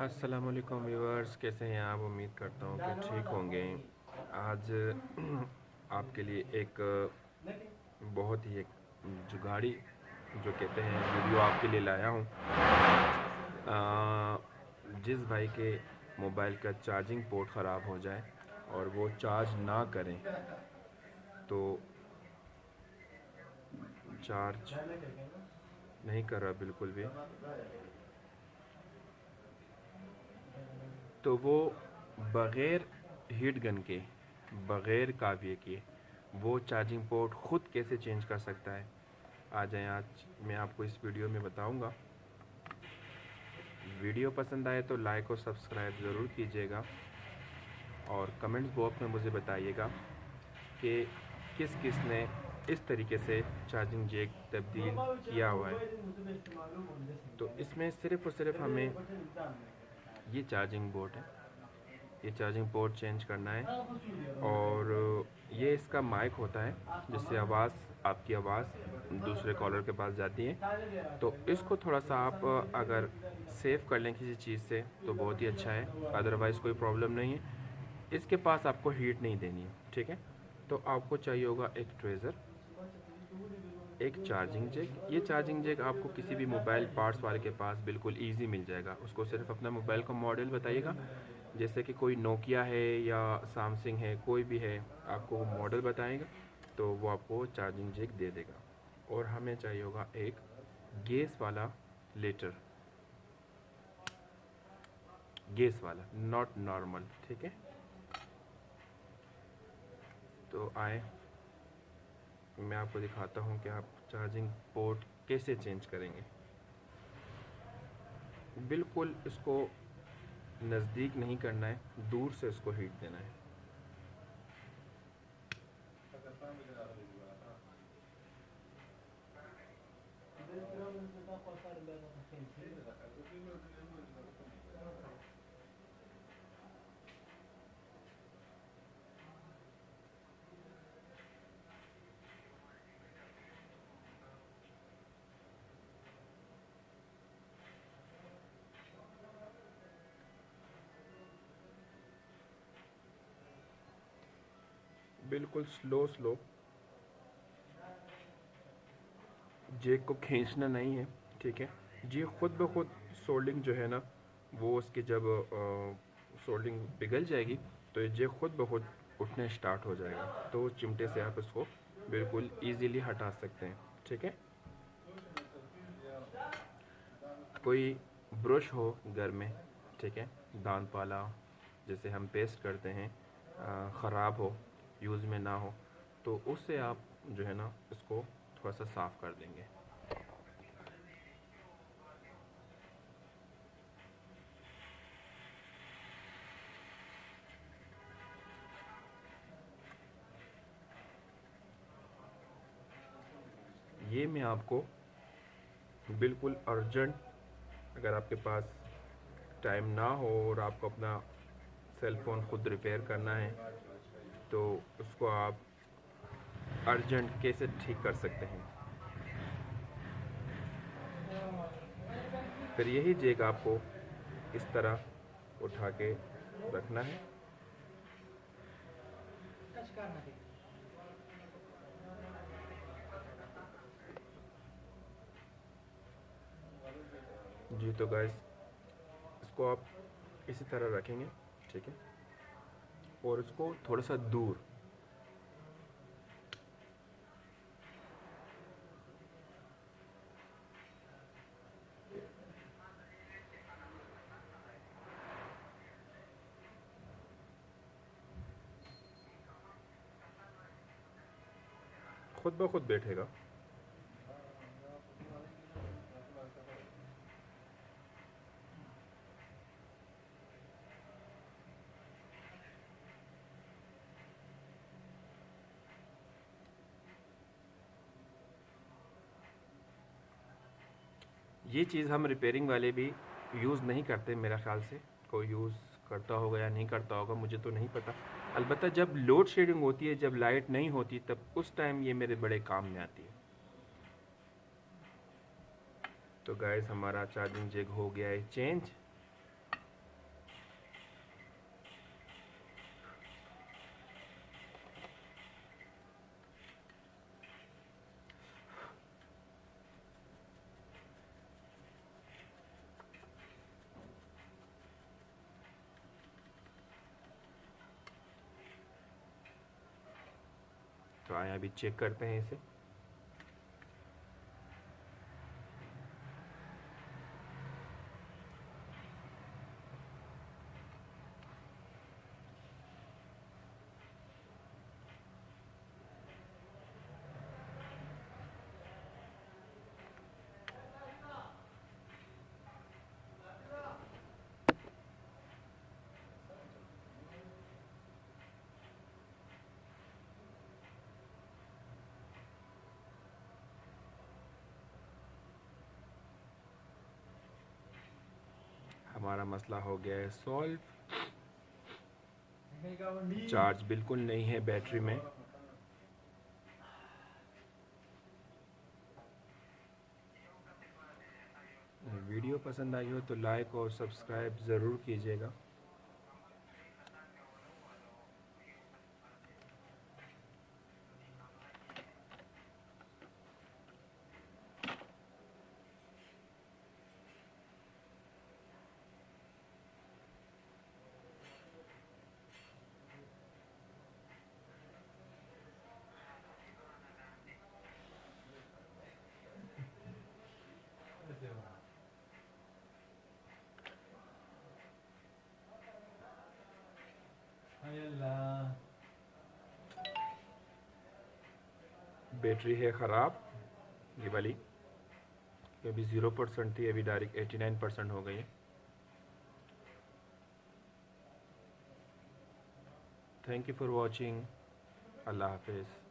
अस्सलाम वालेकुम व्यूअर्स, कैसे हैं आप? उम्मीद करता हूँ कि ठीक होंगे। आज आपके लिए एक बहुत ही एक जुगाड़ी जो कहते हैं वीडियो आपके लिए लाया हूँ। जिस भाई के मोबाइल का चार्जिंग पोर्ट ख़राब हो जाए और वो चार्ज ना करें तो चार्ज नहीं कर रहा बिल्कुल भी, तो वो बग़ैर हीट गन के, बग़ैर काविये के वो चार्जिंग पोर्ट ख़ुद कैसे चेंज कर सकता है। आ जाएँ, आज मैं आपको इस वीडियो में बताऊंगा। वीडियो पसंद आए तो लाइक और सब्सक्राइब ज़रूर कीजिएगा और कमेंट्स बॉक्स में मुझे बताइएगा कि किस किस ने इस तरीके से चार्जिंग जैक तब्दील किया हुआ है। तो इसमें सिर्फ़ और सिर्फ हमें ये चार्जिंग बोर्ड है, ये चार्जिंग पोर्ट चेंज करना है और ये इसका माइक होता है जिससे आपकी आवाज़ दूसरे कॉलर के पास जाती है। तो इसको थोड़ा सा आप अगर सेव कर लें किसी चीज़ से तो बहुत ही अच्छा है, अदरवाइज़ कोई प्रॉब्लम नहीं है। इसके पास आपको हीट नहीं देनी है, ठीक है। तो आपको चाहिए होगा एक ट्रेज़र, एक चार्जिंग जैक। ये चार्जिंग जैक आपको किसी भी मोबाइल पार्ट्स वाले के पास बिल्कुल ईजी मिल जाएगा। उसको सिर्फ अपना मोबाइल का मॉडल बताइएगा, जैसे कि कोई नोकिया है या सैमसंग है, कोई भी है, आपको वो मॉडल बताएगा तो वो आपको चार्जिंग जैक दे देगा। और हमें चाहिए होगा एक गैस वाला लेटर, गैस वाला, नॉट नॉर्मल, ठीक है। तो आए मैं आपको दिखाता हूँ कि आप चार्जिंग पोर्ट कैसे चेंज करेंगे। बिल्कुल इसको नज़दीक नहीं करना है, दूर से इसको हीट देना है। बिल्कुल स्लो स्लो, जैक को खींचना नहीं है, ठीक है। ये खुद ब खुद सोल्डिंग जो है ना, वो उसकी जब सोल्डिंग पिघल जाएगी तो ये जैक खुद ब खुद उठने स्टार्ट हो जाएगा। तो उस चिमटे से आप इसको बिल्कुल इजीली हटा सकते हैं, ठीक है। कोई ब्रश हो घर में, ठीक है, दांत वाला, जैसे हम पेस्ट करते हैं, ख़राब हो, यूज़ में ना हो, तो उससे आप जो है ना इसको थोड़ा सा साफ़ कर देंगे। ये मैं आपको बिल्कुल अर्जेंट, अगर आपके पास टाइम ना हो और आपको अपना सेल फ़ोन ख़ुद रिपेयर करना है तो उसको आप अर्जेंट कैसे ठीक कर सकते हैं। फिर यही जैक आपको इस तरह उठा के रखना है। जी तो गाइस, इसको आप इसी तरह रखेंगे, ठीक है, और इसको थोड़ा सा दूर, खुद ब खुद बैठेगा। ये चीज़ हम रिपेयरिंग वाले भी यूज़ नहीं करते, मेरा ख्याल से कोई यूज़ करता होगा या नहीं करता होगा, मुझे तो नहीं पता। अलबत्ता जब लोड शेडिंग होती है, जब लाइट नहीं होती, तब उस टाइम ये मेरे बड़े काम में आती है। तो गाइस, हमारा चार्जिंग जैक हो गया है चेंज। तो आए अभी चेक करते हैं इसे। हमारा मसला हो गया है सॉल्व। चार्ज बिल्कुल नहीं है बैटरी में। वीडियो पसंद आई हो तो लाइक और सब्सक्राइब ज़रूर कीजिएगा। बैटरी है ख़राब ये वाली, अभी 0% थी, अभी डायरेक्ट 89% हो गई है। Thank you for watching. अल्लाह हाफिज़।